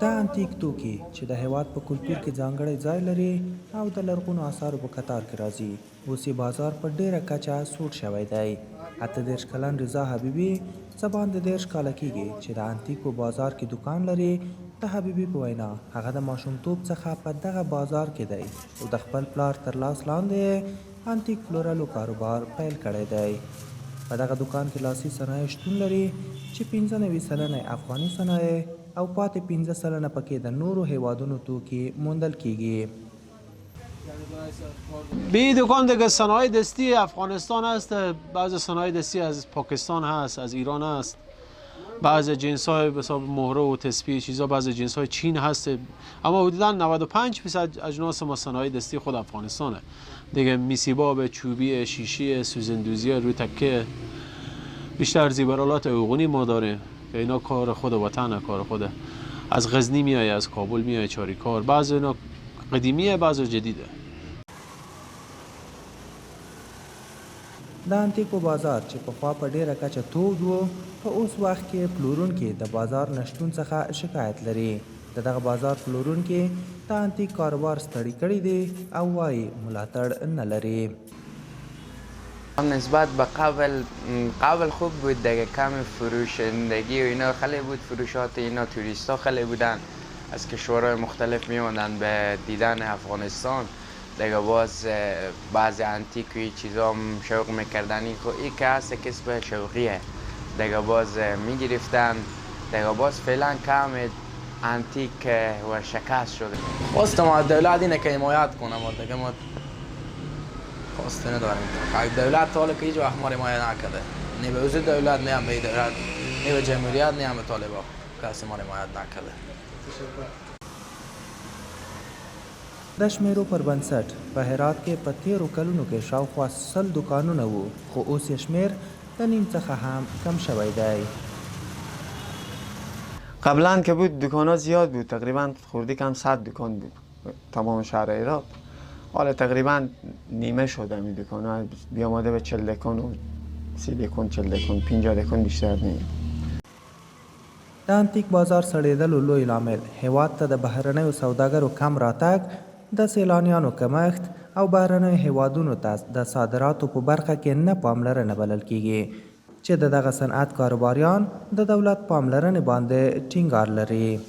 دا انتیک توکي چې د هیواد په کلتور کې ځانګړی ځای لري او د لرغونو آثارو په کتار کې راځي. اوس یې بازار په ډیره کچه سوړ شوی دی. 38 کلن رضا حبیبي څه باندې 30 کاله کیږي چې د انتیکو بازار کې دکان لري. د حبیبي په وینا هغه د ماشومتوب څخه په دغه بازار کې دی او د خپل پلار تر لاس لاندې انتیک پلورلو کاروبار پیل کړی دی. په دغه دکان کې لاسي صنایع شتون لري چې 95 سلنه افغاني صنایع او پاتې 15 سلنه پکې د نورو هیوادونو توکي موندل کیږي. به دکان دیگه صنایع دستی افغانستان هست، بعضی صنایع دستی از پاکستان هست، از ایران هست، بعضی جنس های به حساب مهره و تسبیح چیزا بعضی جنس های چین هست، اما حدودا 95% اجناس ما صنایع دستی خود افغانستانه دیگه. میسیباب، چوبی، شیشی، سوزندوزی روی تکه، بیشتر زیورالات عقونی ما داریم که اینا کار خود وطنه، کار خوده. از غزنی میایه، از کابل میایه چاریکار، بعضی اینا قدیمیه بعضی جدیده. د انتیکو بازار چې پخوا په ډیره کچه تود و په اوس وخت کې پلورونکي د بازار نشتون څخه شکایت لري. د دغه بازار پلورونکي د انتیک کاروبار ستړي کړي دي او وایي ملاتړ نه لري. نسبت به قبل خوب بود دیگه، کم فروشندگی و اینا خیلی بود، فروشات اینا توریستا خیلی بودن از کشورهای مختلف میومدن به دیدن افغانستان دیگه. باز بعضی انتیک و چیزا هم شوق میکردن، این که هست کسب شوقیه دیگه، باز میگرفتن دیگه. باز فعلا کم انتیک و شکست شده. خواستم از دولت اینه که حمایت کنم دیگه، ما خواسته نداریم. دولت تا حالا که هیچ وقت ما رو حمایت نکرده، نه به وجود دولت، نه هم به دولت، نه به جمهوریت، نه هم به طالبان، کسی ما رو حمایت نکرده. د شمیرو پر بنسټ په هرات کې په 13 کلونو کې شاوخوا 100 دکانونه وو، خو اوس یې شمیر د نیم څخه هم کم شوی دی. قبلا که بود دکان‌ها زیاد بود، تقریبا خردی کم 100 دکان بود تمام شهر هرات. حالا تقریبا نیمه شده این دکان‌ها، بیاماده به 40 دکان و 30 دکان، 40 دکان، 50 دکان بیشتر نیست. د انتیک بازار سړېدلو لوی لامل هیواد ته د بهرنیو سوداګرو کم راتګ، د سیلانیانو کمښت او بهرنیو هیوادونو ته د صادراتو په برخه کې نه پاملرنه بلل کیږي چې د دغه صنعت کاروباریان د دولت پاملرنې باندې ټینګار لري.